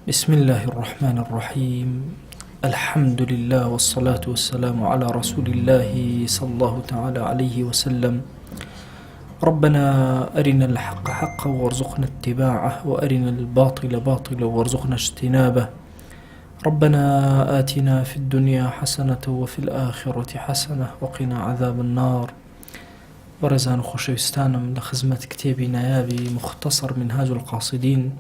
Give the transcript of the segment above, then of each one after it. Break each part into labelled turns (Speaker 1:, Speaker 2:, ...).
Speaker 1: بسم الله الرحمن الرحيم. الحمد لله والصلاة والسلام على رسول الله صلى الله تعالى عليه وسلم. ربنا أرنا الحق حقا وارزقنا اتباعه، وأرنا الباطل باطلا وارزقنا اجتنابه. ربنا آتنا في الدنيا حسنة وفي الآخرة حسنة وقنا عذاب النار. ورزان خوشوستانم لخزمة كتابي نيابي مختصر منهاج القاصدين،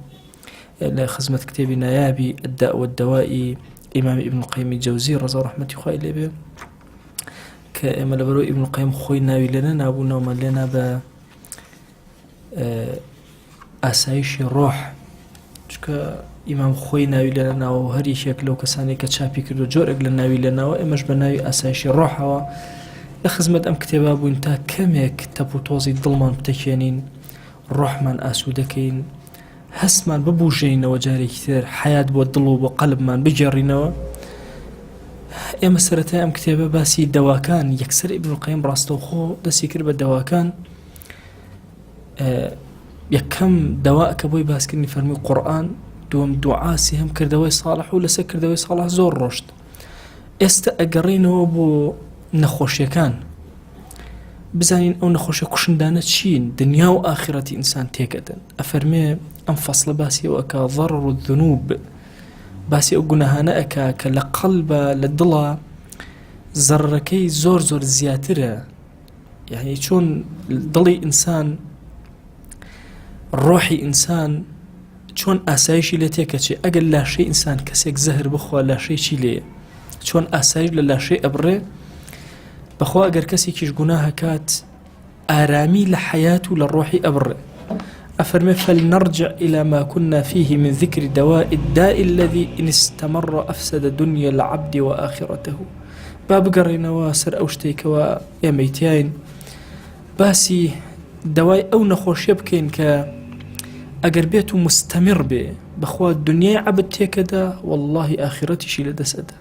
Speaker 1: لخزمة كتابي نيابي الداء والدواء إمام ابن القيم الجوزي رضا رحمة خوي لبه كإما لبرو ابن القيم خوي ناوي لنا نابونا وما لنا ب أسايش الروح چکە ئیمام خۆی ناوی لە ناوە هەر یەکێک لەو کەسانی کە چاپی کردو جۆرێک لە ناوی لەناوە ئێمەش بە ناوی ئاسایشی ڕۆحەوە لە خزمەت ئەم کتێبا بووین تا کەمێک تەپ و تۆزی دڵمان بتەکێنین، ڕۆحمان ئاسوودەکەین، هەستمان ببوژێنەوە جارێکی تر، حەیات بۆ دڵ و بۆ قەلبمان بگێڕینەوە. ئێمە سەرەتای ئەم کتێبە باسی دەواکان، یەکسەر ئیبن القەیم ڕاستەوخۆ دەستی کرد بە دەواکان. یەکەم دەوا کە بۆی باسکردنی فەرمی قورئان، دووەم دوعا، سێهەم کردەوەی ساڵح و لەسەر کردەوەی ساڵح زۆر ڕۆشت. ئێستا ئەگەڕێنەوە بۆ نەخۆشیەکان، بزانین ئەو نەخۆشیە کوشندانە چین، دنیا و ئاخرەتی ئینسان تێکەدەن. ئەفەرمێ ئەم فەسڵە باسی ئەوە ئەکا ضەرر الذنوب، باسی ئەو گوناهانە ئەکا کە لە قەڵبە لە دڵە زەرەکەی زۆر زۆر زیاترە. یعنی چۆن دڵی ئینسان، ڕۆحی ئینسان چۆن ئاسایشی لە تێکەچێ. ئەگەر لاشەی ئینسان کەسێک زەهر بخوا لاشەی چی لێیە، چۆن ئاسایش لە لاشەی ئەبڕێ. بەخوا ئەگەر کەسێکیش گوناه هەکات ئارامی لە حەیات و لە ڕۆحی ئەبڕێ. أفرمي فلنرجع إلى ما كنا فيه من ذكر دواء الداء الذي إن استمر أفسد دنيا العبد وآخرته. باب قرينوا سر أوشتيكوا يا ميتين باسي دواء أو نخوش يبكين ك أجر بيته مستمر به بخوا الدنيا عبد تيكدا والله آخرتي شي لدسدا.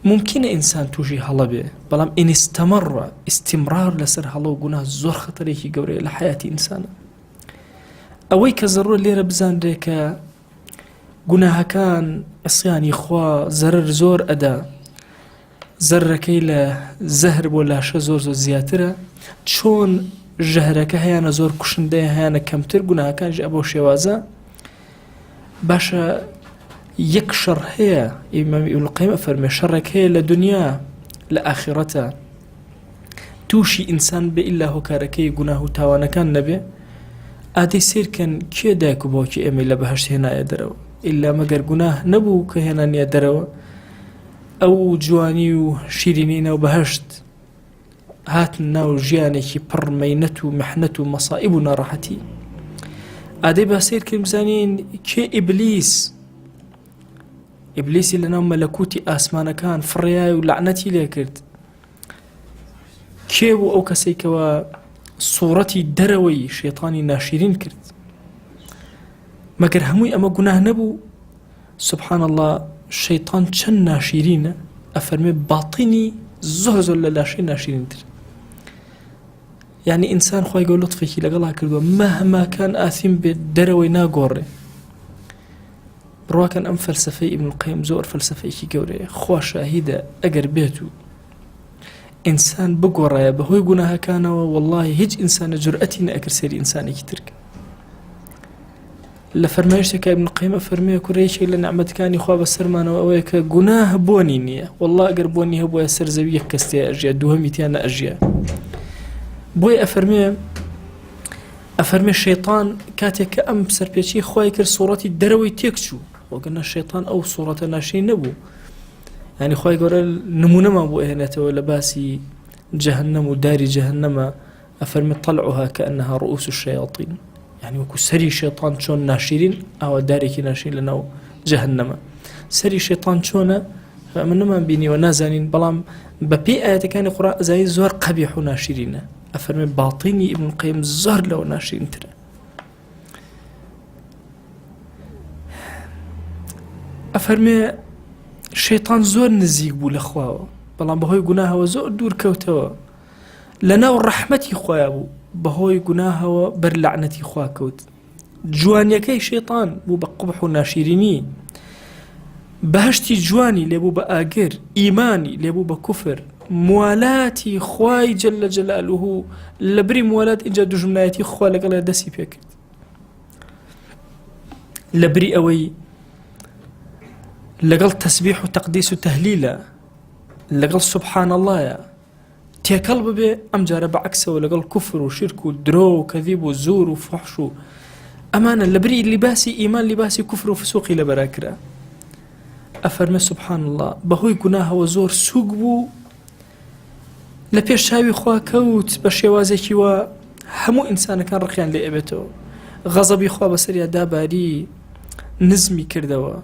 Speaker 1: ممكن إنسان توجي هلا به بلام إن استمر استمرار لسر هلا وقناه زور خطريكي قوري لحياة إنسان أوي كزرور اللي ربزان ريكا قناه كان عصياني خوا زرر زور أدا زر كيلا زهر ولا شزور زور زياترة شون جهرك هيانا زور كشنده هيانا كمتر قناه كان جابو شوازا باشا يكشر هي إمام ابن القيم فرمي شرك هي لدنيا لآخرته توشي إنسان بإلا هو كاركي قناه تاوانا كان نبي آدي سير كان كي دايكو بوكي إمي لبهشت هنا يدرو إلا مقر قناه نبو كهنا يدرو أو جواني وشيرينين وبهشت هاتنا وجيانيكي بر مينتو محنتو مصائبنا راحتي. آدي باسير كمزانين كي إبليس لنا ملكوتي آسمان كان فرياي ولعنتي ليكرد كيو أو كسيكوا صورتي دروي شيطاني ناشرين كرد مگر هموي أما قناه نبو. سبحان الله الشيطان چن ناشرين أفرمي باطني زهزو للاشي ناشرين در. يعني إنسان خواهي يقول لطفكي لقلها كردو مهما كان آثم بالدروي ناقوري. رواكن أم فلسفة ابن القيم زور فلسفة إيكي قوري خوا شاهدة أقر بيتو إنسان بقورا بهوي قناها كان والله هج إنسان جرأتنا أكر سيري إنسان يكترك لفرمايشتك ابن القيم فرميه كريشي لنعمت كان يخوا بسرمان وأويك قناه بوني نية والله أقر بوني هبويا سر زوية كستيا أجيا دوهميتيانا أجيا بوي أفرميه الشيطان كاتك أم سربيتشي خواي كر صورتي دروي تيكشو وقلنا الشيطان أو صورة ناشي نبو. يعني خواهي قول نمونا ما بو إهنته ولا باسي جهنم وداري جهنم. أفرمي طلعها كأنها رؤوس الشياطين، يعني وكو سري شيطان شون ناشرين أو داري كي ناشرين لنو جهنم. سري شيطان شونا فأمنا ما بيني ونازانين بلام ببي آيات كان قراء زي زور قبيح ناشرين. أفرمي باطني ابن القيم زور لو ناشرين ترى. أفرمي الشيطان زور نزيق بو لخواه بلان بهوي قناها وزور دور كوتوا لنا ورحمتي خواه بهوي قناها وبر لعنتي خواه كوت. جوانیەکەی شەیطان بوو بە قوبح و ناشیرینی، بەهشتی جوانی لێبوو بە ئاگر، ئیمانی لێبوو بە کوفر، موالاتی خوای جەلە جەلالوه لە بری موالات اینجا دوژمنایەتی خوا لەگەڵ دەستی پێکرد، لە بری ئەوەی لەگەڵ تەسبیح و تەقدیس و تەهلیلە، لەگەڵ سوبحان اللهە تێکەڵ ببێ، ئەم جارە بەعکسەوە لەگەڵ کوفر و شرک و درۆ و کەذیب و زور و فحش و ئەمانە لە بری لیباسی ئیمان لیباسی کوفر و فسوقی لەبەرا کرا. ئەفەرمێ سوبحان الله بەهۆی گوناهەوە زۆر سووک بوو، لە پێش چاوی خوا کەوت بە شێوازێکی وە هەموو ئینسانەکان ڕقیان لێ ئەبێتەوە، غەزەبی خوا بەسەریا داباری، نزمی کردەوە.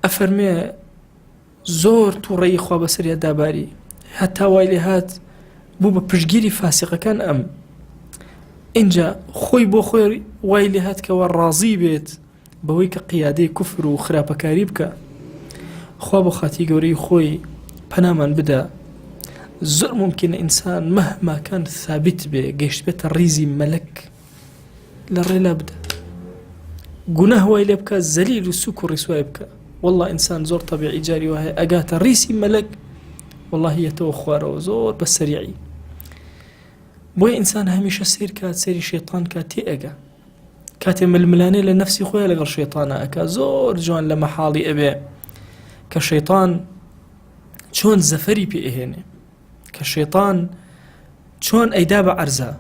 Speaker 1: ئەفەرمێ زۆر تووڕەیی خوا بەسەریا داباری، هەتا وای لێ هات بوو بە پشگیری فاسقەکان. ئەم اینجا خۆی بۆ خۆی وای لێ هات کەوە ڕازی بێت بەوەی کە قیادەی کوفر و خراپەکاری بکە. خوا بۆ خاتی گەورەی خۆی پەنامان بدە، زۆر ممکنە ئینسان مەهما کان ثابت بێ گەیشت بێتە ڕیزی مەلەک لە ڕێلا بدە، گوناه وای لێ بکە، زەلیل و سوک و ڕیسوای بکە. والله ئینسان زۆر طەبیعی جاری وایە ئەگاتە ڕیسی مەلەک والله یەتەوە خوارەوە زۆر بە سەریعی. بۆیە ئینسان هەمیشە سیر کات، سەری شەیطان کات تێ ئەگا، کاتێ ململانێ لە نەفسی خۆیان لەگەڵ شەیطانە ئەکا. زۆر جوان لە مەحاڵی ئەبێ کە شەیطان چۆن زەفەری پێ ئەهێنێ، کە شەیطان چۆن ئەیدا بە عەرزە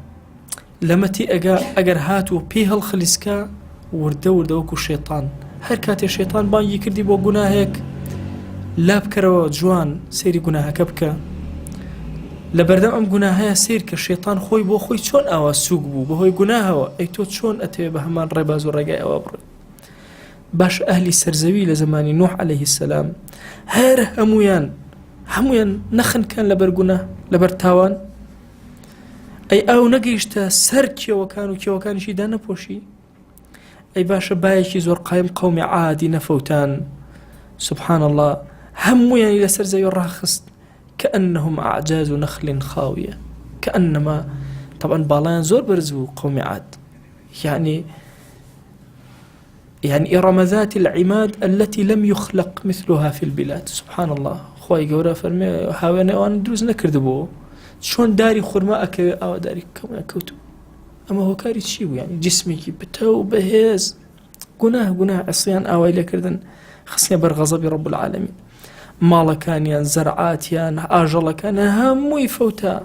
Speaker 1: لەمەتی ئەگا، ئەگەر هات و پێی هەڵخلیسکە وردە وردە وەکو شەیطان. هەر کاتێ شەیطان بانگی کردی بۆ گوناهێک لا بکەرەوە جوان سەیری گوناهەکە بکە، لە بەردەم ئەم گوناهەیە سیر کە شەیطان خۆی بۆ خۆی چۆن ئاوا سووک بوو بەهۆی گوناهەوە، ئەی تۆ چۆن ئەتەوێ بە هەمان ڕێباز و ڕێگای ئەوە بڕێ. باش ئەهلی سەرزەوی لە زمانی نوح عەلەیهی السەلام هەر هەمویان نەخنکان لەبەر گوناه لەبەر تاوان، ئەی ئەو نەگەیشتە سەر کێوەکان و کێوەکانیشی دانەپۆشی. ئەی باشە بایەکی زۆر قایم قەومی عادی نەفەوتان سبحان الله هەمویانی لەسەر زەوی ڕاخست كأنهم أعجاز نخل خاوية، كأنما طبعا باڵایان زۆر بەرز بوو قومی عاد، يعني إرم ذات العماد التي لم يخلق مثلها في البلاد. سبحان الله خوای گەورە فەرمێ هاوێنە ئەوان دروست نەکردبوو، چۆن داری خورما ئەکەوێ ئاوا داری کەوتو. ئەمە هۆکاری چی بوو؟ يعني جسمێکی بتە و بەهێز گوناه عصیان ئاوای لێکردن خستنە بەر غەزەبی رب العالمین. ماڵەکانیان، زەرعاتیان، ئاژەڵەکانیان هەمووی فەوتا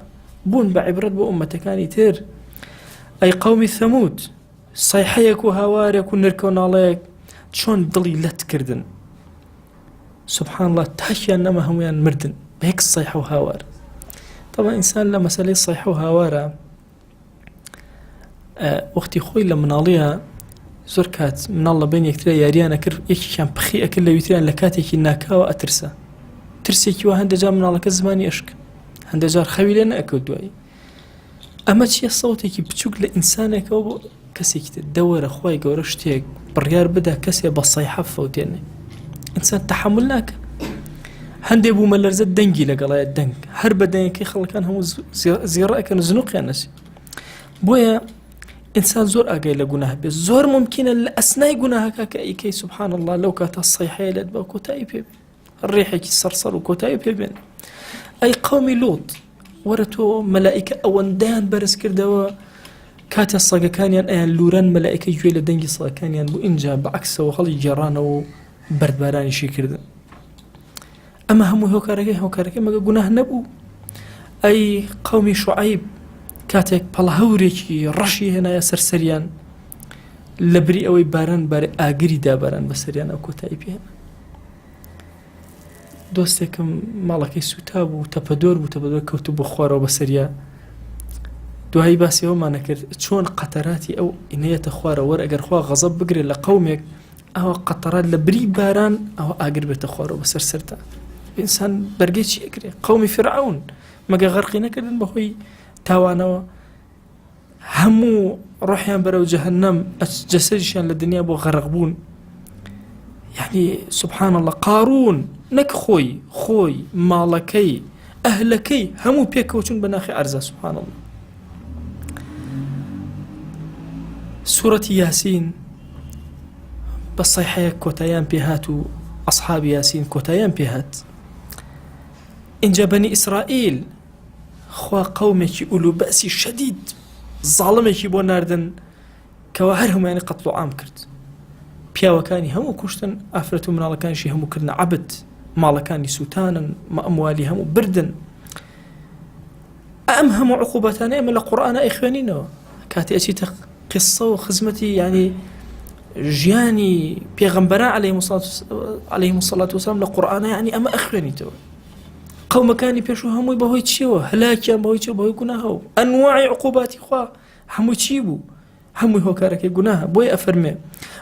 Speaker 1: بوون بە عیبرەت بۆ ئومەتەکانی تر. ئەی قەومی ثەمود سەیحەیەک و هاوارێک و نرکە و ناڵەیەک چۆن دڵی لەت کردن سبحان الله، تاکیان نەما هەمویان مردن بە یەک سەیحە و هاوار. طبعا ئینسان لە مەسەلەی سەیحە و هاوارە وەختی خۆی لە مناڵیە زۆر کات مناڵ لە بین یەکترە یاریانە کرد، یەکێکیان پخی ئەکرد لە ویتریان لە کاتێکی ناکاوە ئەترسە، ترسێکی وە هەندێجار مناڵەکە زمانی ئەشک، هەندێجار خەوی لێ نەئەکەوت دوایی. ئەمە چیە؟ سەوتێکی بچووک لە ئینسانێکەوە بۆ کەسێکی تر دەوەرە خوای گەورە شتێک بڕیار بدا کەسێ بە سەیحە فەوتێنێ، ئینسان تەحەمل ناکە. هەندێک بوو مەلەرزە دەنگی لەگەڵایە، دەنگ هەر بە دەنگەکەی خەڵکان هەموو زیێڕە ئەکەن زنوقیان نەچێ. بۆیە ئینسان زۆر ئاگای لە گوناه بێت، زۆر ممکنە لە ئەسنای گوناهەکە کە ئیکەی سبحان الله لەو کاتە سەیحەیە لێت بە کۆتایی پێ بێت، ڕێحێکی سەرسەر و کۆتایی پێ بێن. ئەی قەومی لوط وەرە تۆ مەلائیکە ئەوەندەیان بەرز کردەوە کاتە سەگەکانیان ئەیان لوران مەلائیکە گوێ لە دەنگی سەگەکانیان بوو، اینجا بەعکسەوە هەڵی گێڕانەوە و بەردبارانیشی کردن. ئەمە هەموو هۆکارەکەی مەگە گوناه نەبوو. ئەی قەومی شوعەیب کاتێک پەڵە هەورێکی ڕەشی هێنایە سەرسەریان لە بری ئەوەی باران بارێ ئاگری داباران بەسەریان ئەو کۆتایی پێهێنا. دۆستێکم ماڵەکەی سوتا بوو، تەپەدۆر بوو، تەپەدۆر کەوتو بۆ خوارەوە بەسەریا. دوایی باسی ئەومانە کرد چۆن قەتەراتی ئەو ئینەیەتە خوارە وەر ئەگەر خوا غەزەب بگرێت لە قەومێک ئەوە قەتەرات لە بری باران ئەوە ئاگر بێتە خوارەوە بەسەر سەرتا. ئینسان بەرگەی چی ئەکرێ؟ قەومی فرعون مەگە غەرقی نەکردن بەهۆی تاوانەوە؟ هەموو ڕۆحیان بەرەو جەهەنەم، جەسەدیشیان لە دنیا بۆ غەرق بوون. يعني سبحان الله قارون نەک خۆی ماڵەکەی ئەهلەکەی هەموو پێکەوتون بە ناخی عەرزە. سبحان الله سورة ياسين بصيحة كوتايان بيهات أصحاب ياسين كوتايان بيهات إنجا بني إسرائيل خوا قومك أولو بأس شديد ظالمك بو ناردن كواهرهم يعني قتلوا عام كرت پیاوەکانی هەموو کوشتن ئافرەت و مناڵەکانیشی هەموو کردنە عەبد ماڵەکانی سوتانن ئەموالی هەموو بردن ئەم هەموو عقوبەتانە ئێمە لە قورئانە ئەیخوێنینەوە کاتی ئەچیتە قسە و خزمەتی یعنی ژیانی پێغەمبەران عەلەیهیمو سەڵات وسەلام لە قورئانە یعنی ئەمە ئەخوێنیتەوە قەومەکانی پێشوو هەمووی بەهۆی چیەوە هەلاکیان بەهۆی چیەوە بەهۆی گوناهەوە ئەنواعی عقوباتی خوا هەموو چی بوو هەمووی هۆکارەکەی گوناهە بۆی ئەفەرمێ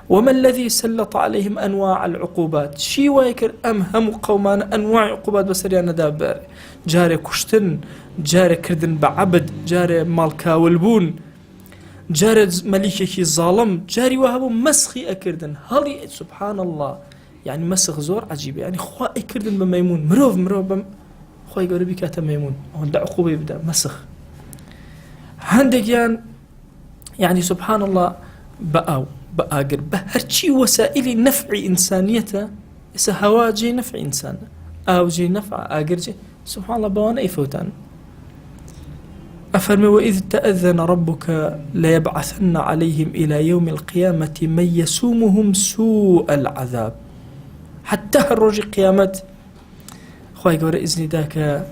Speaker 1: وما الذي سلط عليهم أنواع العقوبات شي وايكر أم هم قومان أنواع عقوبات بسريان دابر جاري كشتن جاري كردن بعبد جاري مالكا والبون جاري مليكي ظالم جاري وهبو مسخي أكردن هالي سبحان الله يعني مسخ زور عجيب يعني خوا أكردن بميمون مروف خوا يقول بي كاتا ميمون هون عقوبة يبدأ مسخ عندك يعني سبحان الله بأقر بهرشي وسائل نفع إنسانيته سهواجي نفع إنسان أو جي نفع أقرجي سبحان الله بوانا إفوتان أفرمي وإذ تأذن ربك ليبعثن عليهم إلى يوم القيامة من يسومهم سوء العذاب حتى هالروج قيامت خواهي قوري إذن داك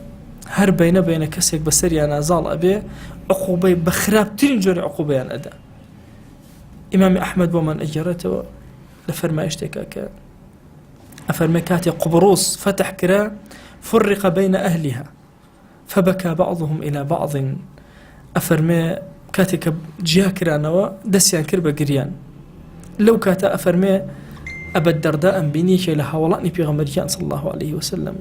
Speaker 1: هر بين كسيك بسري أنا زال أبي عقوبة بخراب تنجر عقوبة أنا أدا إمام أحمد ومن أجرته لفرما اشتكاك أفرما كاتي قبروس فتح كرا فرق بين أهلها فبكى بعضهم إلى بعض أفرما كاتي جيا كرانوا دسيان كربا قريان لو كاتا أفرما أبا الدرداء بنيك لها ولاني بيغمريان صلى الله عليه وسلم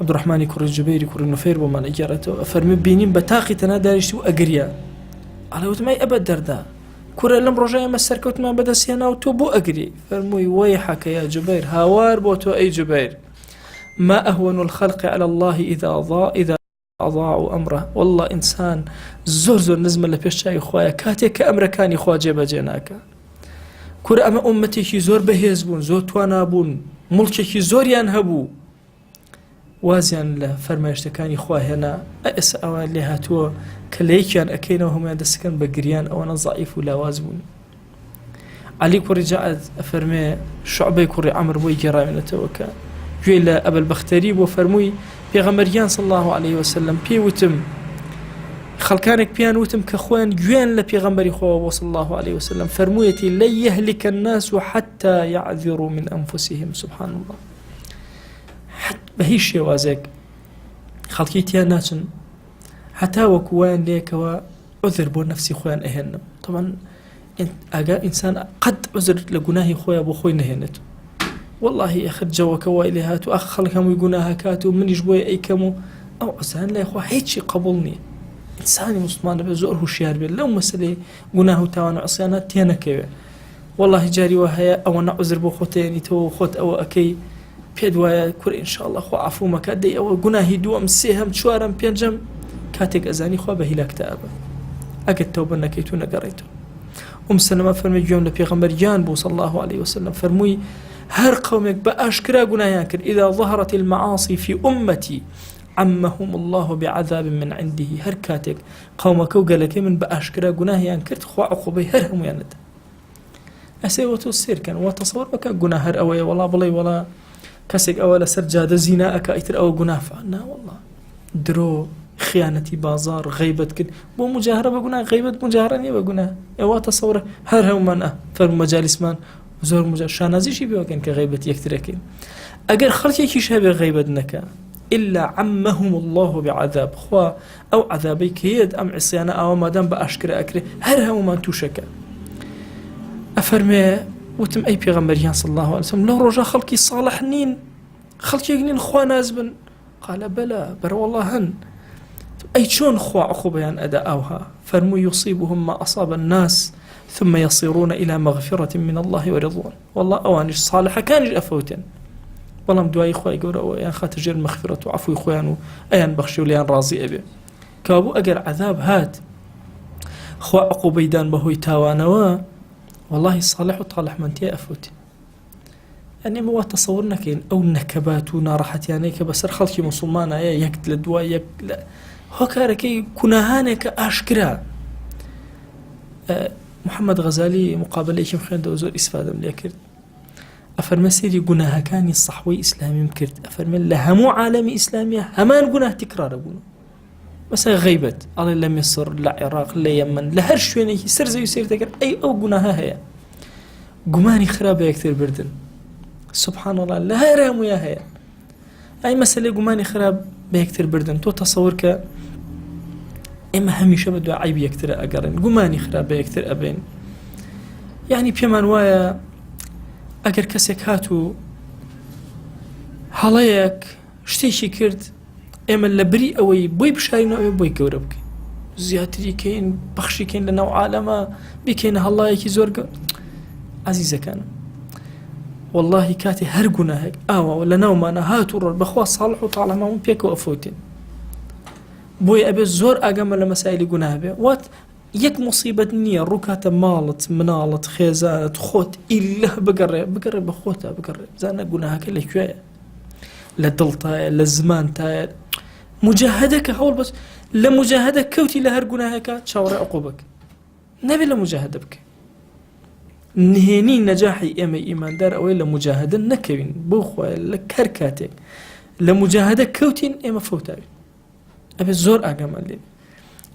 Speaker 1: عبد الرحمن كور الجبير كور النفير ومن أجرته أفرما بينين بتاقي تنادارشتو أقريا على وتماي أبا الدرداء كورا لم رجع مسر كوت ما بدا سيانا وتوبو أجري فرموي ويحك يا جبير هوار بوتو أي جبير ما أهون الخلق على الله إذا أضاعوا أمره والله إنسان زور نزم اللي بيشاي خوايا كاتك أمريكاني خوا جيبا جيناك كورا أما أمتي كي زور بهيزبون زور توانابون ملكي كي زور ينهبو وازيان لفرمايشتكاني خواه هنا أئس أوان لها تو كليكيان أكينوهم يدسكن بقريان أولا ضعيف ولا وازبون علي كوري جاءت أفرمي شعبي كوري عمر بوي جرائم نتوكا جويل أبا البختري وفرموي بيغمريان صلى الله عليه وسلم بيوتم خلقانك بيان وتم كخوان جوين لبيغمري خواه صلى الله عليه وسلم فرمويتي لن يهلك الناس حتى يعذروا من أنفسهم سبحان الله بهيش شوازك خلقي تياناتن حتى وكوان ليكوا عذر بو نفسي خوان اهنم طبعا اقا انسان قد عذر لقناهي خويا بو خوي نهنته والله اخذ جوك وإليهات واخ خلقهم يقناها كاتو من يجبوي اي كمو او عزان لا يخوى هيتشي قبلني انساني مسلمان بزور هوشيار بي لو مسألة قناه تاوان عصيانات تيانا كيوه والله جاري وهيا او نعذر بو خوتيني تو خوت او اكي پێدوایە کوڕ ئینشاءالله خوا عەفوومەکە دەی ئەوە گوناهی دووەم سێهەم چوارەم پێنجەم کاتێک ئەزانی خوا بە هیلاکتە ئەبە ئەگەر تەوبە نەکەیت و نەگەڕێیتەوە سەلەمە فەرمووی گوێم لە پێغەمبەر گیان بوو صلی الله عليه وسلم فەرمووی هەر قەومێک بە ئاشکرا گوناهیان کرد إذا ظهرت المعاصي في أمتي عمهم الله بعذاب من عنده هەر کاتێک قەومەکە و گەلەکەی من بە ئاشکرا گوناهیان کرد خوا عقوبەی هەر هەموویان دەدا ئەسێ وەتۆ سێرکەن وا تەسەوەر بکە گوناه هەر ئەوەیە وەڵا بڵێ وەڵا كسك أول سرجادة زنا أكايتر أو جناح فعنا والله درو خيانتي بازار غيبة كد بو مجاهرة بقولنا غيبة مجاهرة نية بقولنا أو تصور هر هم من فرم مجالس من زور مجال شانازي شي بيوكن كغيبة يكتركين أجر خلتي كيش هبي غيبة نكا إلا عمهم الله بعذاب خوا أو عذابي كيد أم عصيانة أو ما دام بأشكر أكره هر هم من توشكا أفرمي وتم أي بيغمبريان صلى الله عليه وسلم لو رجع خلقي صالحنين خلقي يقنين خوا نازبن قال بلى بر والله هن أي شون خوا عقوبيان أداؤها فرمو يصيبهم ما أصاب الناس ثم يصيرون إلى مغفرة من الله ورضوان والله أوانش صالحة كانش أفوتن والله مدواي خوا يقول يا خاطر جير المغفرة وعفو إخوانه أيان بخشي وليان راضي أبي كابو أجر عذاب هات خوا عقوبەیدان بەهۆی تاوانەوە والله صالح و طالح من تێ ئەفوتی. يعني ما تصور نكين أو نكبات ونارحت يعني كبسر خلقي مسلمان يك لدوا يك لا هكاركي كناهانك أشكرا. محمد غزالي مقابلة كم خير دوزور إسفادة من يكرد أفرمي سيري جناها كان الصحوي إسلامي مكرد أفرمي لها مو عالمي إسلامية همان جناه تكرار أبونا مثلا غيبة الله لا مصر لا عراق لا يمن لا هرشويني سر زي يصير تكر أي أو جناها هي جماني خرابة يكثر بردن سبحان الله لا هرام ويا هي أي مسألة جماني خراب بيكثر بردن تو تصورك إما هميشه بدو عيب يكثر أقرن جماني خراب بيكثر أبين يعني بيمان وايا أجر كسك هاتو حلايك شتيشي كرد إما لبري أوي بوي بشارين أوي بوي كوربك زياتري كين بخشي كين لنوع عالمه بكين هالله يكي زورق عزيزة كان والله كاتي هرقنا هيك ولا نوم أنا هاتو بخوا صالح وطالع ما هم بيكو أفوتين بوي أبي زور أجمل مسائل جناه به وات يك مصيبة نية ركعة مالت منالت خيزانة خوت إلا بقرب بخوتها بقرب زانا جناها كله شوية لدلتا لزمان تا مجاهدك حول بس لمجاهدك كوتي لهر جناهك شاور عقوبك نبي لمجاهدة بك نهيني نجاحي إما إيمان دار أو لمجاهدة نكبين بوخوا لكركاتك لمجاهدة كوتين إما فوتاوي أبي الزور أجمل لي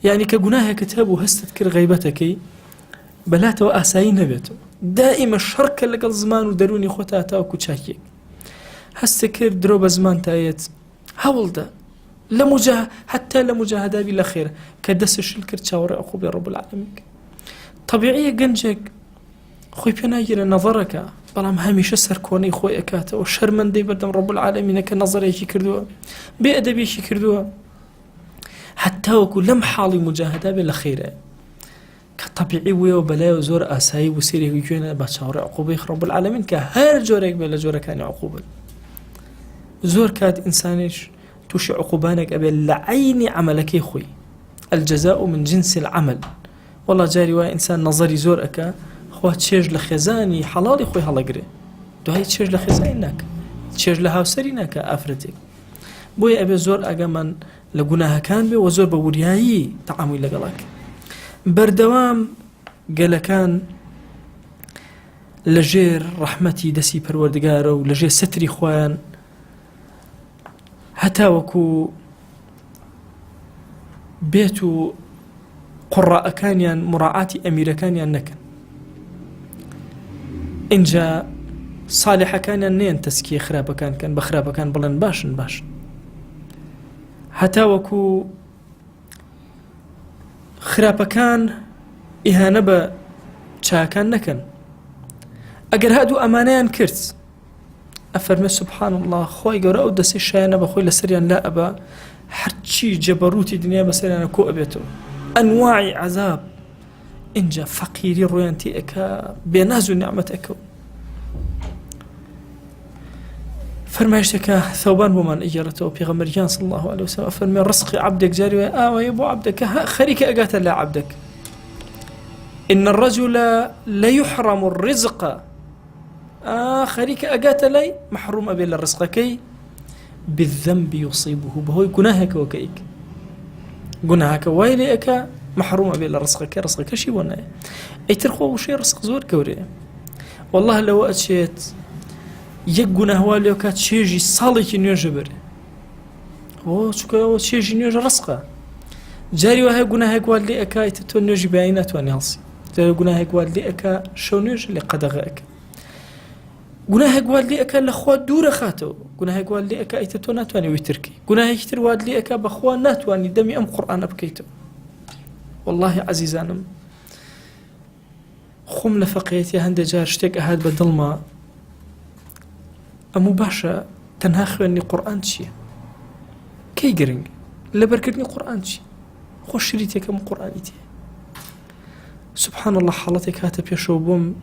Speaker 1: يعني كجناه كتاب وهستذكر غيبتك بلاته وأساي نبيته دائما الشرك اللي قال زمان ودروني خوتاتا وكتشاكيك هستذكر دروب زمان تايت هولدا حتى لمجاهدة بالأخير كدس الشلكر تشاور عقوبة رب العالمين طبيعية جنجك خوي بيناجر نظرك بلام هميشه سركوني خوي أكاته وشرمن دي بردم رب العالمين كنظر يشي كردوه بأدب يشي كردوه حتى وكو لم حالي مجاهدة بالأخيرة كطبيعي ويا وبلاء وزور أساي وسيري ويجونا بشاور عقوبة رب العالمين كهر جورك بلا جورك كان عقوبة زور كاد إنسانيش توشي عقوبانك أبي لعيني عملك خوي الجزاء من جنس العمل والله جاري واي إنسان نظري زور أكا خواه تشيج لخزاني حلالي خوي هلا قري دو هاي تشيج لخزانينك تشيج لهاوسرينك أفرتك بوي أبي زور أجا من لجناها كان بي وزور بورياي تعامل لقلاك بردوام قال كان لجير رحمتي دسي پروردگار و لجير ستري خوان حتى وكو بيتو قراء كانيان مراعاتي أمير كانيان نكن إنجا صالح كانيان نين تسكي خرابة كان بخرابة كان بلن باشن حتى وكو خرابة كان إهانة با چاكان نكن أجر هادو أمانيان كرت أفرمي سبحان الله خوي قرأ أو دسي الشاينة بخوي لسريان لا أبا حرشي جبروتي دنيا بسريان كو أبيتو أنواع عذاب إنجا فقيري رويانتي أكا بينازو نعمة أكو فرمايشتك ثوبان بمن إجارته بيغمريان صلى الله عليه وسلم فرمي رزق عبدك جاري ويبو عبدك خريك أقات لا عبدك إن الرجل لا يحرم الرزق خريك أقات لي محروم أبي الرزق كي بالذنب يصيبه بهوي قناهك وكيك قناهك وايلي أكا محروم أبي الرزق كي رزقك شي وانا أي ترخوا شي رزق زور كوري والله لو أتشيت يقنا هواليو كات شيجي صالح نيوجبر شكو شيجي نيوج رزقه جاري وهي قنا هيك والدي أكا يتتو نيوجي بعينات وانيالسي جاري قنا هيك والدي أكا شو نيوج اللي قدغ أكا قنا هيك والدي أكا لخوات دورة خاتو قنا هيك والدي أكا يتتو ناتواني ويتركي قنا هيك تر والدي أكا بخوان ناتواني دمي أم قرآن أبكيتو والله عزيزانم خم لفقيتي هند جار شتك أهاد بدلما أمو باشا تنها خواني قرآن شي كي قرنج لبركتني قرآن شي خوش شريتك أم قرآنيتي سبحان الله حالتك هاتب يشوبهم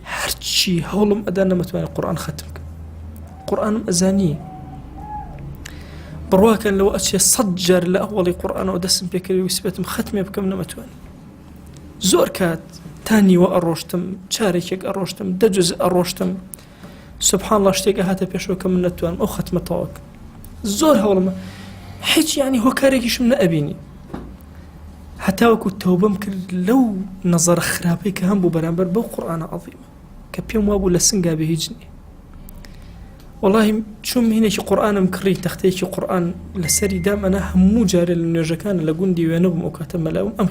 Speaker 1: هرشي هولم أدانا متواني قرآن ختمك قرآن أزاني برواكا لو أشي صجر لأولي قرآن ودسم بيكري ويسبتم ختمي بكم نمتواني زۆر کات تانیوە ئەڕۆشتم چارێکێک ئەڕۆشتم 10 جوز ئەڕۆشتم سبحان الله شتێکە هاتە پێشەوە کە من نەتوانم ئەو ختمە تەواو زۆر هەوڵمە هیچ یعنی هۆکارێکیشم نەئەبینی هەتا وەکو تەوبەم کرد لەو نەزەرە خراپەی کە هەم بوو بەرامبەر بەو قورئانە عەظیمە کە پێم وابوو لە سنگا بێ هیچ نییە والله چون هینێکی قورئانم کڕی تەختەیەکی قورئان لەسەری دام ئەنا هەموو جارێ لە نوێژەکانە لە گوندی وێنە بووم ئەو کاتە مەلاوم ئەم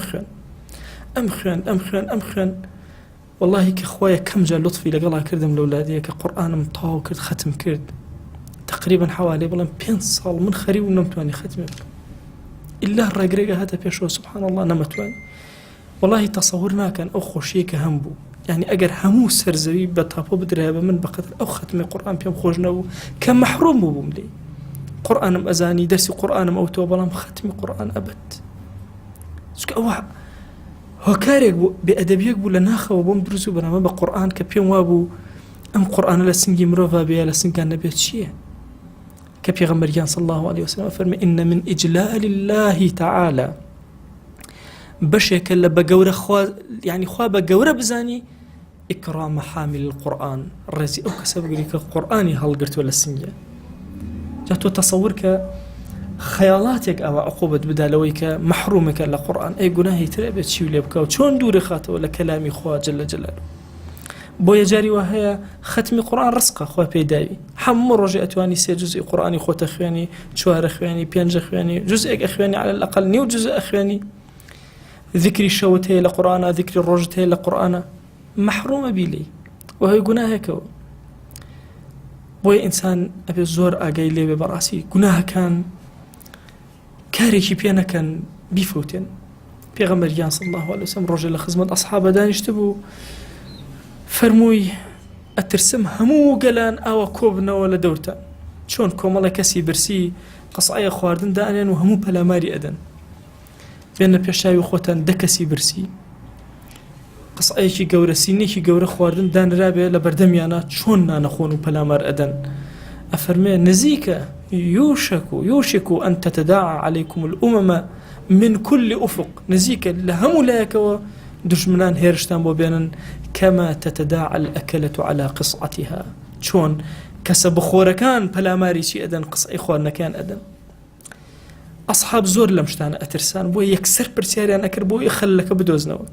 Speaker 1: خوێن والله کە خوایە کەم جا لطفی لەگەڵا کردم لە ولادەیە کە قورئانم تەواو کرد ختم کرد تقریبا حوالی بڵێم 5 ساڵ من خەریب و نەمتوانی ختمێ بکەم إلا ڕێگرێکە هاتە پێشەوە سبحان الله نەمەتوانی والله تەسەور ناکەن ئەو خۆشیە کە هەم بوو يعني ئەگەر هەموو سەرزەوی بە تاپۆ بدرایە بە من بەقەدر ئەو ختمەی قورئان پێم خۆش نەبوو کە مەحروم بووم لێ قورئانم ئەزانی دەرسی قورئانم ئەوتەوە بەڵام ختمی قورئان ئەبەت چونکە ئەوە هۆکارێک بوو بێئەدەبیەک بوو لە ناخەوە بۆم دروست بوو بەرامبەر بە قورئان کە پێم وابوو ئەم قورئانە لە سنگی مرۆڤ بێ لە سنگان نەبێت چییە کە پێغەمبەریان صلی الله عليه وسلم فەرمێ إن من إجلال الله تعالى بەشێکە لە بە گەورە خوا يعني خوا بە گەورە بزانی إكرام حامل القرآن ڕێزی ئەو کەسە بگری کە قورئانی هەڵگرتووە لە سنگە جا تۆ تەسەور کە خەیاڵاتێک ئەوە عقوبەت بدا لەوەی کە مەحرومەکە لە قورئان ئەی گوناهی ترە بێت چی لێ بکە و چۆن دوورە خاتەوە لە کەلامی خوا جل جلاله بۆیە جاری وا هەیە ختمی قورئان ڕزقە خوا پێی داوی هەموو ڕۆژێ ئەتوانی 3 جزئی قورئانی خۆتە خوێنی 4 خوێنی 5 خوێنی جزئێک ئەخوێنی على الأقل نیو جزء ئەخوێنی ذکری شەوت هەیە لە قورئانە ذکری ڕۆژت هەیە لە قورئانە محرومە بیلی وهي گوناهێکەوە بۆیە ئینسان ئەبێ زۆر ئاگای لێبێ بەڕاستی گوناهەکان کارێکی پێ نەکەن بیفوتێن پێغەمبەریان صلی الله عليه وسلم ڕۆژێ لە خزمەت ئەصحابە دانیشتە بوو فەرمووی ئەترسم هەموو گەلان ئاوە کۆبنەوە لە دەورتان چۆن کۆمەڵە کەسی برسی قەسعەیە خواردن دانێن و هەموو پەلاماری ئەدەن بێنە پێشاوی خۆتان 10 کەسی برسی قسەیەکی گەورە سینێکی گەورە خواردن دانرابێ لە بەردەمیانە چۆن نانەخۆن و پەلامار ئەدەن ئەفەرمێ نزیکە يوشك أن تتداعى عليكم الأمم من كل أفق نزيكا لهم لايكوا دشمنان هيرشتان بوبينن كما تتداعى الأكلة على قصعتها شون كسب خوركان بلاماري شي أدن قصعي خوارنا كان أدن أصحاب زور لمشتان أترسان بو يكسر برسياريان أكر بو يخلك بدوزنو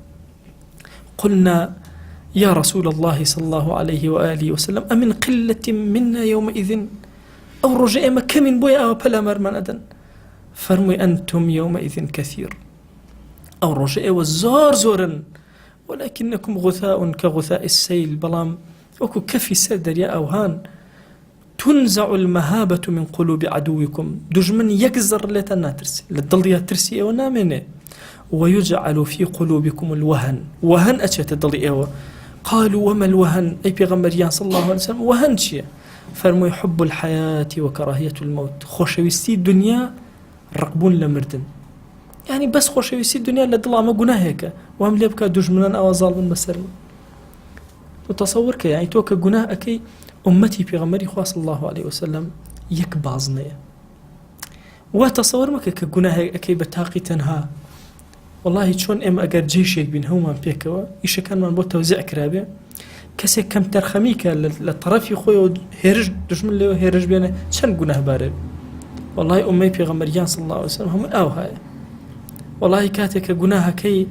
Speaker 1: قلنا يا رسول الله صلى الله عليه وآله وسلم أمن قلة منا يومئذ أو رجاء ما كمن بويا أو بلامار من أدن فرمي أنتم يومئذ كثير أو رجاء والزور زورا ولكنكم غثاء كغثاء السيل بلام وكو كفي سدر يا أوهان تنزع المهابة من قلوب عدوكم دجمن يكزر لتنا ترسي للضلية ترسي أو نامنه ويجعل في قلوبكم الوهن وهن أشت الضلية قالوا وما الوهن أي بيغمبريان صلى الله عليه وسلم وهن شيء فرموا يحب الحياة وكراهية الموت خوشويستي الدنيا رقبون لمردن يعني بس خوشويستي الدنيا لدلا ما قلنا هيك وهم ليبكى دجمنا أو ظالم بسرم وتصورك يعني توك قناه أكي أمتي بيغمبري خواه صلى الله عليه وسلم يك بازنية وتصور مك كقناه أكي بتاقي تنها والله شون ام اگر جيشك بين هما بيكوا ايش كان من بو توزيع كرابه كسي كم ترخميك للطرف خويا هرج دشمن له هرج بينه شن غناه بارب والله امي پیغمبريان صلى الله عليه وسلم هم او هاي والله كاتك غناها كي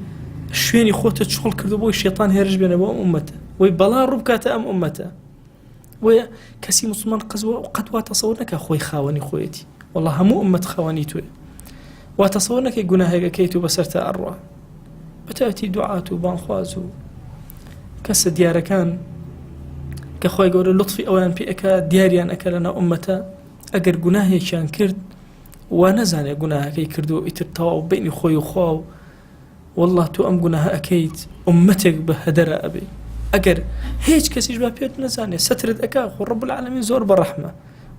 Speaker 1: شويني خوته شغل كردو بو الشيطان هرج بينه بو امته وي بلا ربكات ام امته وي كسي مسلمان قزوه وقد وتصورنك اخوي خاوني خويتي والله هم امه خوانيتو وتصورنك جناهك كيتو بسرت أروى بتأتي دعاة وبانخوازو كس ديار كان كخوي يقول اللطفي أولا بيئك دياريان أكلنا أمتا أجر جناهي كان كرد ونزاني جناهك يكردو يترتوا بيني خوي وخواو والله تو أم جناه أكيد أمتك بهدر أبي أجر هيج كسيج بابيت نزاني سترد أكاخ ورب العالمين زور بالرحمة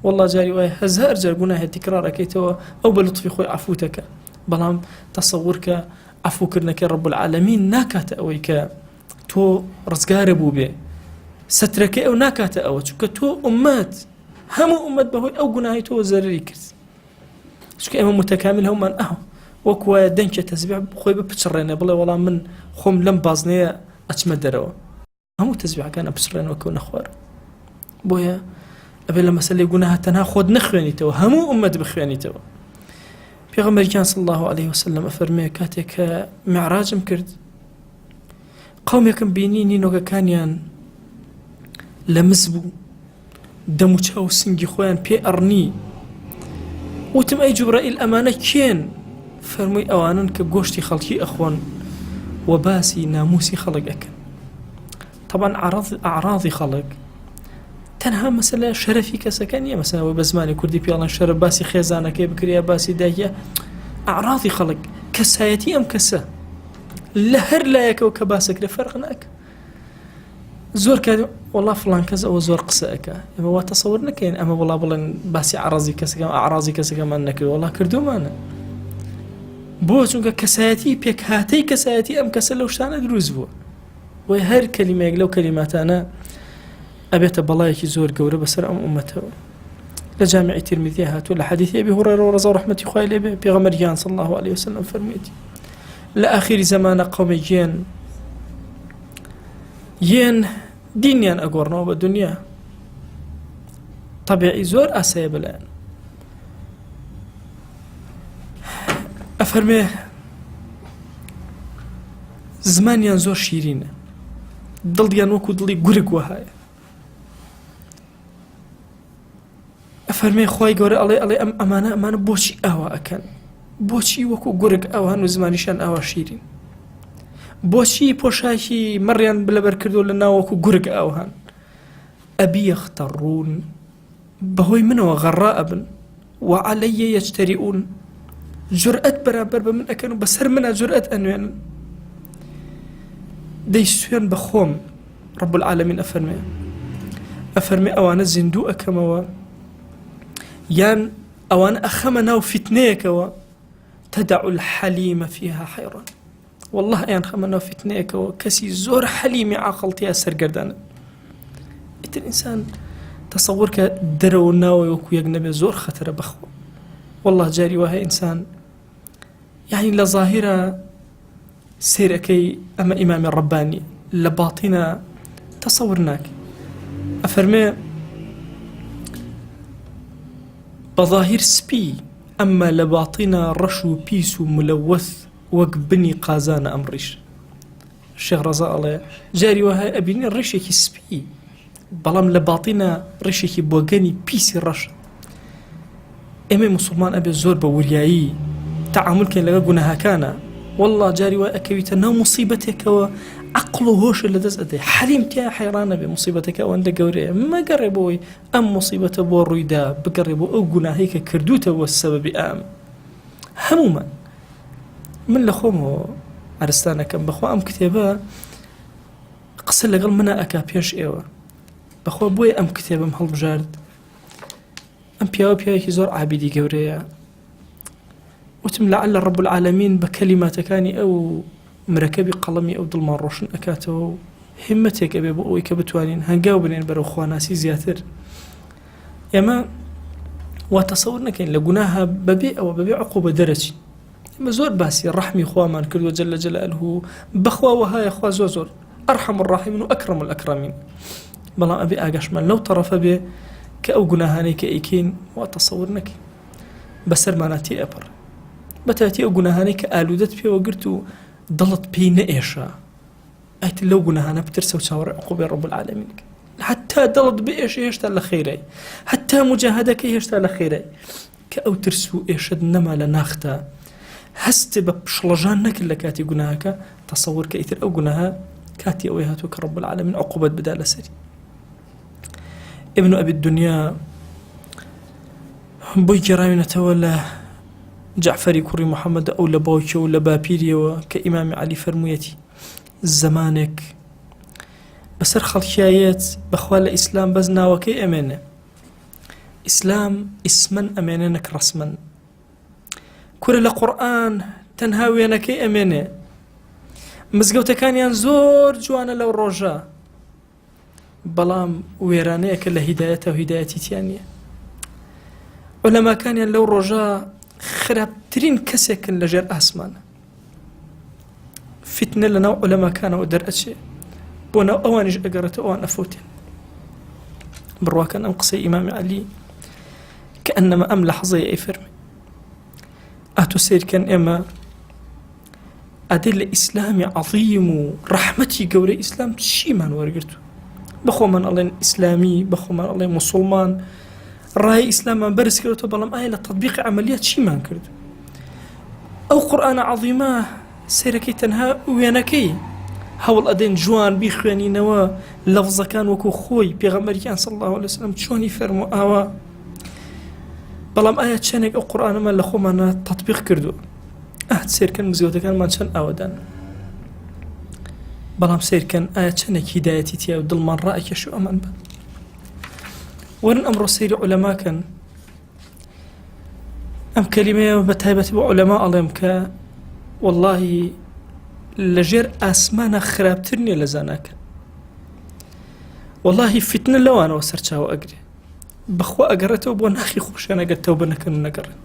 Speaker 1: والله جاري واي هزار جار جناه تكرار أكيتوا أو بلطفي خوي عفوتك بلام تصورك عفو كرنك رب العالمين ناكات أويك تو رزقار بوبي سترك أو ناكات أو شك تو أمات هم أمات بهوي أو جناه تو زرري كرت شك أهم متكامل هم من أهو وكوا دنشة تسبيع خوي ببتشرنا بلا والله من خۆم لەم بازنەیە ئەچمە دەرەوە هەموو تەسبیحەکان ئەپسڕێنەوە کەونە خوار بۆیە ئەبێ لە مەسەلەی گوناها تەنها خۆت نەخوێنیتەوە هەموو ئومەت بخوێنیتەوە پێغەمبەرێکیان صلی الله عليه وسلم ئەفەرمێ کاتێک کە معراجم کرد قەومێکم بینی نینۆگەکانیان لە مز بوو دەم و چاو و سنگی خۆیان پێ ئەڕنی وتم ئەی جوبرائیل ئەمانە کێن فەرمووی ئەوانن کە گۆشتی خەڵکی ئەخۆن و باسی ناموسی خەڵک ئەکەن طبعا ئەعراضی خەڵک تەنها مەسەلە شەرەفی کەسەکە نییە مەسەلەوەی بە زمانی کوردی پێڵەن شەرەف باسی خێزانەکەی بکریا باسی دایکە ئەعراضی خەڵک کەسایەتی ئەم کەسە لە هەر لایەکەوە کە باسەکرێ فەرق ناکە زۆر کات وەڵا فڵان کەس ئەوە زۆر قسە ئەکا ئێمە وا تەسەوور نەکەین ئەمە وەڵا بڵێن باسی عەرەزی کەسەکەم ئەعراضی کەسەکەمان نەکرد وەڵا کردومانە بۆ چونکە کەسایەتی پێکهاتەی کەسایەتی ئەم کەسە لەو شتانە دروست بووە وی هەر کەلیمەیەک لەو کەلیماتانە ئەبێتە بەڵایەکی زۆر گەورە بەسەر ئەم ئومەتەوە لە جامعی ترمذی هاتووە لە حەدیثی ئەبی هورەیرە ڕەضا و ڕەحمەتی خوای لێ بێ پێغەمبەریان صلی الله عليه وسلم فەرموویەتی لە ئاخری زەمانە قەومێک یەن دینیان ئەگۆڕنەوە بە دنیا طبیعی زۆر ئاسایە بەلایەن ئەفەرمێ زمانیان زۆر شیرینە دڵیان وەکو دڵی گورگ وهایە ئەفەرمێ خوای گەورە ئەڵێ ئەمانە بۆچی ئاوا ئەکەن بۆچی وەکو گورگ ئەوان و زمانیشان ئاوا شیرین بۆچی پۆشاکی مەڕیان بلەبەر کردو لە ناوەکو گورگ ئەوهان ئەبی یەختەڕون بەهۆی منەوە غەڕا ئەبن وعەلەیە یەجتەریئون جورئەت بەرامبەر بە من ئەکەن و بەسەر منە جورئەت ئەنوێنن دەی سوێن بە خۆم رب العالمین ئەفەرمێ ئەوانە زیندوو ئەکەمەوە یان ئەوانە ئەخەمە ناو فتنەیەکەوە تدع الحليم فيها حيران والله ئەیان خەمە ناو فتنەیەکەوە کەسی زۆر حەلیمی عاقڵتیە سەرگەردانە ئیتر ئینسان تەسەوور کە دەرەوە ناوەوە وەکو یەک نەبێ زۆر خەتەرە بەخۆ والله جاری وهەیە ئینسان یعنی لە ظاهرە سیرەکەی ئەمە ئیمامی ڕەبانی لە باڵتینە تەسەور ناکە ئەفەرمێ بەظاهر سپی ئەمما لە باڵتینە ڕەش و پیس و ملەوەث وەک بنی قازانە ئەم ڕیش شێخ ڕەزا ئەڵێ جاری وهەیە ئەبینی ڕیشێکی سپی بەڵام لە باڵتینە ڕیشێکی بۆگەنی پیسی ڕەشە ئێمە موسڵمان ئەبێ زۆر بە وریایی تەعاملکەین لەگەڵ گوناهاکانە والله جاری وای ئەکەویتە ناو موسیبەتێکەوە عەقڵ و هۆشە لەدەست ئەدەی حەلیم تیا حەیڕانە بێ موسیبەتەکە ئەوەندە گەورەیە مەگەڕێ بۆی ئەم موسیبەتە بۆ ڕوویدا بگەڕێ بۆ ئەو گوناهەی کە کردوتەوە سەبەبی ئەم هەمومان من لە خۆمەوە ئەرستانەکەم بەخوا ئەم کتێبە قسە لەگەڵ منە ئەکا پێش ئێوە بەخوا بۆیە ئەم کتێبم هەڵبژارد ئەم پیاوەیەکی زۆر عابیدی گەورەیە وتم لعل رب العالمين بكلماتكاني أو مركبي قلمي أو ظلم الروشن أكاتو همتك أبي بقوي كبتوانين هنجاوب بنين برو خواناسي زياتر يما وتصورنا كين لقناها ببيع أو ببيع عقوبة درجي يما زور باسي الرحمي خوامان كل جل جلاله بخوا وهاي خوا زور أرحم الراحمين وأكرم الأكرمين بلا أبي أجاش من لو طرف به كأو جناهاني كأيكين وتصورنا كين بسر ماناتي أبر بەتاتی ئەو گوناهانەی کە ئالوودەت پێوە گرت و دڵت پێی نەئێشە ئەیت لەو گوناهانە بترسە و چاوەڕێ عقوبەی رب العالمین حتا دڵت بئێشە هێشتا لە خەیرای حتا مجاهدەکەی هێشتا لە خەیرای کە ئەو ترس و ئێشت نەما لە ناختە هەست بە پشڵەژان نەکرد لە کاتی گوناهەکە تەسەوور کە ئیتر ئەو گوناهە کاتی ئەوەی هاتووە کە رب العالمین عقوبەت بدا لەسەری ابن ئەبی الدنیا بۆی گێڕاوینەتەوە لە جعفری کوڕی محەممەد ئەو لە باوکە و لە باپیریەوە کە ئیمامی عەلی فەرموویەتی زەمانێک بەسەر خەڵکیایەت بەخوا لە ئیسلام بەس ناوەکەی ئەمێنێ ئیسلام ئیسمەن ئەمێنێ نەک ڕەسمەن کورە لە قورئان تەنها وێنەکەی ئەمێنێ مزگەوتەکانیان زۆر جوانە لەو ڕۆژە بەڵام وێرانەیە کە لە هیدایەتە و هیدایەتی تیان نییە عولەماکانیان لەو ڕۆژە خراپترین کەسێکن لەژێر ئاسمانە فتنە لەناو عولەماکانەوە دەرئەچێ بۆ ناو ئەوانیش ئەگەڕێتەوە ئەوان ئەفوتێن. بڕواکەن ئەم قسەی ئیمامی عەلی کە ئەنەمە ئەم لەحظەیە ئەیفەرمێ ئاتۆ سیرکەن ئێمە ئەدێ لە ئیسلامی عەظیم و ڕەحمەتی گەورەی ئیسلام چیمان وەرگرتو، بەخۆمان ئەڵێن ئیسلامی، بەخۆمان ئەڵێن موسڵمان، ڕای ئیسلامان بەرز کردوتەوە، بەڵام ئایا لە تەطبیقی عەمەلیات چیمان کردو؟ ئەو قورئانە عەظیمە سیرەکەی تەنها وێنەکەی هەوڵ ئەدەین جوان بیخوێنینەوە، لەفزەکان وەکو خۆی پێغەمبەریان صلی الله علیه وسلم چۆنی فەرموو ئاوا، بەڵام ئایا چەندێک ئەو قورئانەمان لە خۆمانە تەطبیق کردووە؟ ئەهات سیرکەن مزگەوتەکانمان چەند ئاوەدان، بەڵام سیرکەن ئایا چەندێک هیدایەتی تیا و دڵمان ڕائەکێشێ ئەمان بە. وەرن ئەمڕۆ سەیری عولەماکەن. ئەم کەلیمەیە بە تایبەتی بۆ عولەما ئەڵێم کە وەڵڵاهی لەژێر ئاسمانە خراپتر نییە لە زاناکە. وەڵڵاهی فتنە لەوانەوە سەرچاوە ئەگرێ، بەخوا ئەگەڕێتەوە بۆ ناخی خۆشیان ئەگەر تەوبە نەکەن و نەگەڕێن.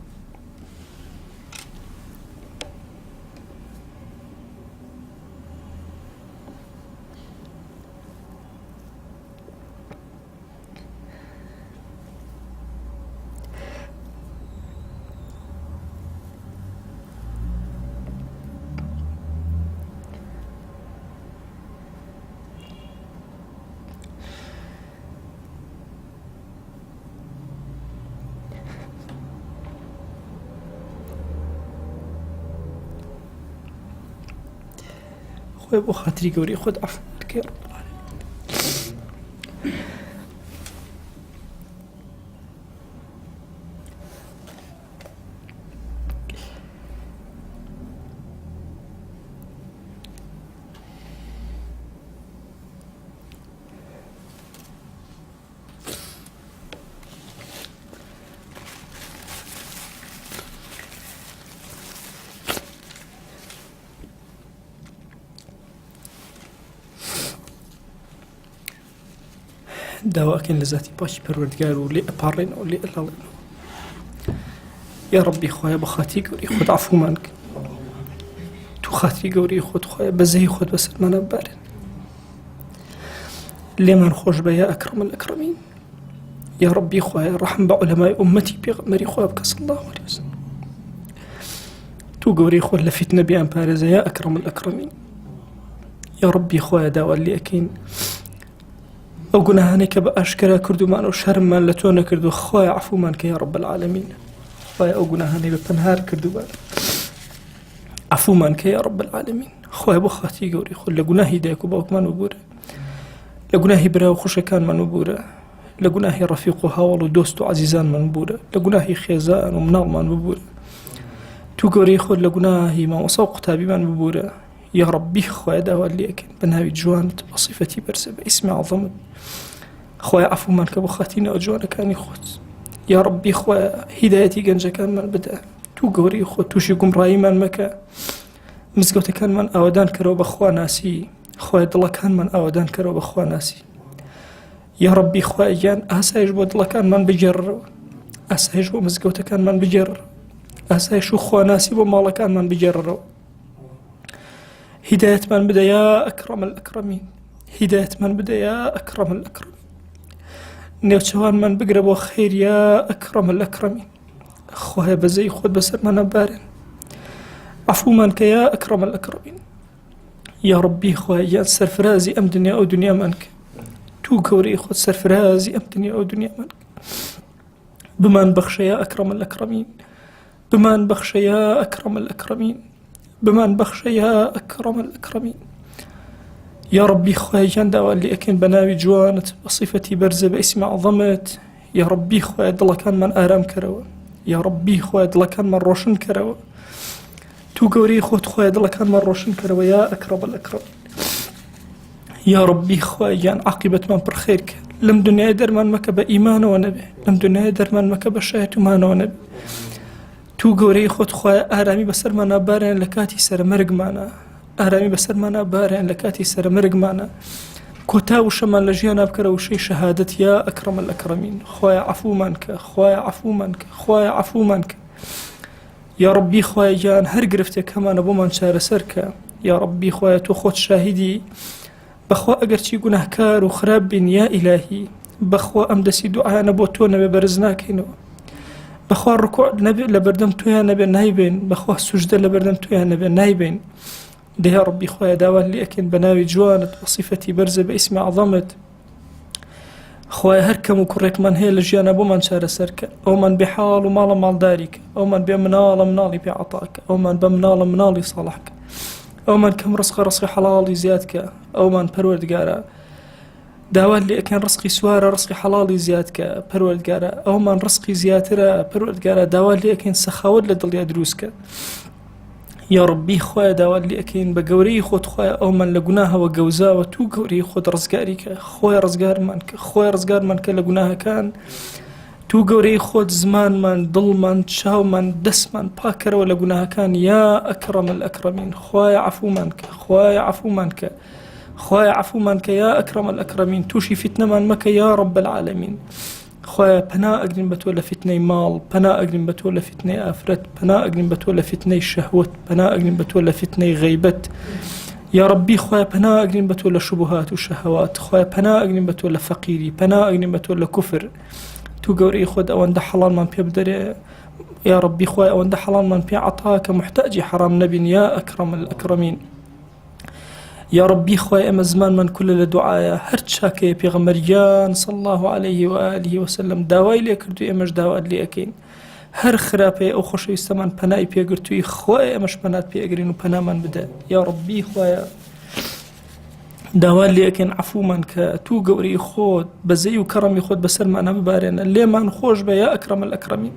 Speaker 1: بۆ خاتری گەورەی خۆت عەفو بکە. داواکەن لە ذاتی پاکی پەروەردگار و لێ ئەپاڕێنەوە لێ ئەلاڵێنەوە. یا ڕەبی خۆیە بە خاتی گەورەی خۆت عەفومان کە، تو خاتری گەورەی خۆت خۆیە بەزەی خۆت بەسەرمانە ببارێن، لێمان خۆش بە یا ئەکرەم الئەکرەمین. یا ڕەبی خۆیە ڕەحم بە عولەمای ئومەتی پێغەمبەری خۆ بکە صلی الله علیه وسلم. تو گەورەی خۆت لە فتنە بیان پارێزە یا ئەکرەم الئەکرەمین. یا ڕەبی خۆیە داوا لێ ئەکەین ئەو گوناهانەی کە بە ئاشکرا کردومان و شەرممان لە تۆ نەکردو، خۆیە عەفومان کە یا ڕەب العالەمین. خۆیە ئەو گوناهانەی بە پەنهار کردومان عەفومان کە یا ڕەب العالەمین. خۆیە بۆ خاتی گەورەی خۆت لە گوناهی دایک و باوکمان وبورە، لە گوناهی برا و خوشەکانمان وبورە، لە گوناهی ڕەفیق و هاوڵ و دۆست و عەزیزانمان وبورە، لە گوناهی خێزان و مناڵمان وبورە. تو گەورەی خۆت لە گوناهی مامۆسا و قوتابیمان وبورە. یا ڕەبی خۆیە داوا لێ ئەکەین بە ناوی جوانت بە سیفەتی بەرزە بە ئیسمی عەظەمت، خۆیە عەفومان کە بۆ خاتی ناو جوانەکانی خۆت. یا ڕەبی خۆیە هیدایەتی گەنجەکانمان بدە، تو گەورەی خۆت تووشی گومڕاییمان مەکە، مزگەوتەکانمان ئاوادان کەرەوە بە خوا ناسی، خۆیە دڵەکانمان ئاوادان کەرەوە بە خوا ناسی. یا ڕەبی خۆیە گیان ئاسایش بۆ دڵەکانمان بگێڕەوە، ئاسایش بۆ مزگەوتەکانمان بگێڕەوە، ئاسایش و خوا ناسی بۆ ماڵەکانمان بگێڕەوە. هدايتمان بدأ يا أكرم الأكرمين، هدايتمان بدأ يا أكرم الأكرمين. نێوچەوان من بگرە بۆ خەیر یا ئەکرەم الئەکرەمین. خۆیە بەزەی خۆت بەسەرمانە بارێن، عەفومان کە یا ئەکرەم الئەکرەمین. یا ڕەبی خۆیە یان سەرفرازی ئەم دنیا ئەو دنیامان کە، تو گەورەی خۆت سەرفرازی ئەم دنیا ئەو دنیامان کە. بمان بەخشە یا ئەکرەم الئەکرەمین، بمان بەخشە یا ئەکرەم الئەکرەمین، بمان بەخشە یا ئەکرەم الئەکرەمین. یا ڕەبی خۆیە گیان داوا لێ ئەکەین بە ناوی جوانت بە سیفەتی بەرزە بە ئیسمی عەظەمت. یا ڕەبی خۆیە دڵەکانمان ئارام کەرەوە، یا ڕەبی خۆیە دڵەکانمان ڕۆشن کەرەوە، تو گەورەی خۆت خۆیە دڵەکانمان ڕۆشن کەرەوە یا ئەکرەم الئەکرەمین. یا ڕەبی خۆیە گیان عاقیبەتمان پڕ خەیر کە، لەم دنیای دەرمان مەکە بە ئیمانەوە نەبێ، لەم دنیای دەرمان مەکە بە شایەتومانەوە نەبێ. تو گەورەی خۆت خۆیە ئارامی بەسەرمانە بارێن لە کاتی سەرمەرگمانە، ئارامی بەسەرمانە بارێن لە کاتی سەرمەرگمانە، کۆتا وشەمان لە ژیانە بکەرە وشەی شەهادەت یا ئەکرەم الئەکرەمین. خۆیە عەفومان کە، خۆیە عەفومان کە، خۆیە عەفومان کە. یا ڕەبی خۆیە گیان هەر گرفتێک هەمانە بۆمان چارەسەر کە، یا ربی خوایە تۆ خۆت شاهیدی بەخوا ئەگەرچی گوناهکار و خراپ بین یا ئیلاهی بەخوا ئەم دەستی دوعایانە بۆ تۆ نەبێ بەرز ناکەینەوە بەخوا ڕکوع لە بەردەم تۆیان نەبێ نایبین بەخوا سوژدە لە بەردەم تۆیان نەبێ نایبین دەیا ڕبی خوایە داوات لێ ئەکەین بە ناوی جوانت بە صیفەتی بەرزە بە ئیسمی عەظەمت خوایە هەر کەم و کوڕێکمان هەیە لە ژیانە بۆمان چارەسەرکە ئەومان بێ حاڵ و ماڵە ماڵداریکە ئەومان بێ مناڵە مناڵی پێ عەتاکە ئەومان بە مناڵە مناڵی ساڵحکە ئەومان کەم ڕزقی حەڵاڵی زیادکە ئەومان پەروەردگارە داوات لێ ئەکەن ڕزقی سوارە ڕزقی حەڵاڵی زیادکە پەروەردگارە ئەومان ڕزقی زیاترە پەروەردگارە داوات لێ ئەکەین سەخاوت لە دڵیا دروستکە یا ڕبی خوایە داوات لێ ئەکەین بە گەورەی خۆت خوایە ئەومان لە گوناهەوە گەوزاوە تو گەورەی خۆت ڕزگاریکە خۆی ڕزگارمان کە لە گوناهەکان تو گەورەی خۆت زمانمان دڵمان چاومان دەستمان پاکەرەوە لە گوناهەکان یا ئەکرەم الئەکرەمین خوایە عەفومان کە خوایە عەفومان کە خوایە عەفومان کە یا ئەکرەم الئەکرەمین تووشی فیتنەمان مەکە یا رب العالمین خوایە پەنا ئەگرین بە تۆ لە فیتنەی ماڵ پەنا ئەگرین بە تۆ لە فیتنەی ئافرەت پەنا ئەگرین بە تۆ لە فیتنەی شەهوەت پەنا ئەگرین بە تۆ لە فیتنەی غەیبەت یا ربی خوایە پەنا ئەگرین بە تۆ لە شوبهات و شەهەوات خوایە پەنا ئەگرین بە تۆ لە فەقیری پەنا ئەگرین بە تۆ لە کوفر تو گەورەی خۆت ئەوەندە حەڵالمان پێ بدەرێ یا ربی خوایە ئەوەندە حەڵالمان پێ عەتا کە محتاجی حەرام نەبین یا ئەکرەم الئەکرەمین یا ربی خوای ئەمە زمانمان کولە لە دوعایە هەر چاکەیە پێغەمبەریان صلی الله عليه و آله وسلم داوای لێ کردو ئێمەش داوات لێ ئەکەین هەر خراپەیە ئەو خۆشەویستەمان پەنای پێگرتووی خوای ئەمەش پەنات پێئەگرین و پەنامان بدە یا ربی خوایە داوات لێ ئەکەین عەفومان کە تو گەورەی خۆت بەزەی و کەڕەمی خۆت بەسەرمانە ببارێنە لێمان خۆش بە یا ئەکرەم الئەکرەمین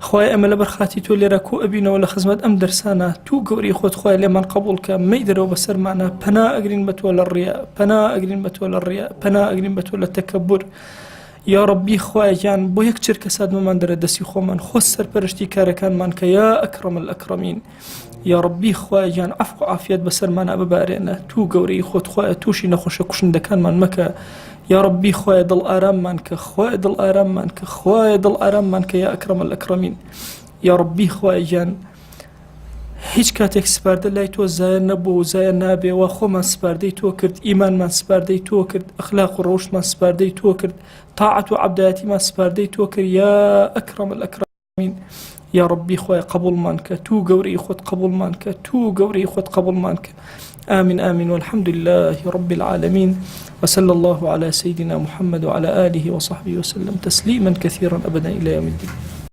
Speaker 1: خوای ئەمە لەبەر خاتی تۆ لێرە کۆ ئەبینەوە لە خزمەت ئەم دەرسانە تو گەورەی خۆت خوای لێمان قبوڵ کە مەی دەرەوە بەسەرمانە پەنا ئەگرین بە تۆ لە ڕیا پەنا ئەگرین بە تۆ لە ڕیا پەنا ئەگرین بە تۆ لە تەکەبور یا ربی خوایان بۆ یەک چرکە سادمەمان دەرە دەستی خۆمان خۆ سەرپەرشتی کارەکانمان کە یا ئەکرەم الئەکرەمین یا ربی خوایان عەفو و عافیەت بەسەرمانە ببارێنە تو گەورەی خۆت خوایە تووشی نەخۆشە کوشندەکانمان مەکە یا ربی خوایە دڵ ئاراممان کە خوایە دڵ ئاراممان کە خوایە دڵ ئاراممان کە یا ئەکرەم الئەکرەمین یا ربی خوایان هیچ کاتێک سپاردە لای تۆ زایە نەبوو و زایە نابێ و خۆمان سپاردەی تۆ کرد ئیمانمان سپاردەی تۆ کرد ئەخلاق و ڕەوشمان سپاردەی تۆ کرد تاعەت و عەبدایەتیمان سپاردەی تۆ کرد یا ئەکرەم الئەکرەمین یا ربی خوایە قبوڵمان کە تو گەورەی خۆت قبوڵمان کە تو گەورەی خۆت قبوڵمان کە آمين آمين والحمد لله رب العالمين وصلى الله على سيدنا محمد وعلى آله وصحبه وسلم تسليما كثيرا أبدا إلى يوم الدين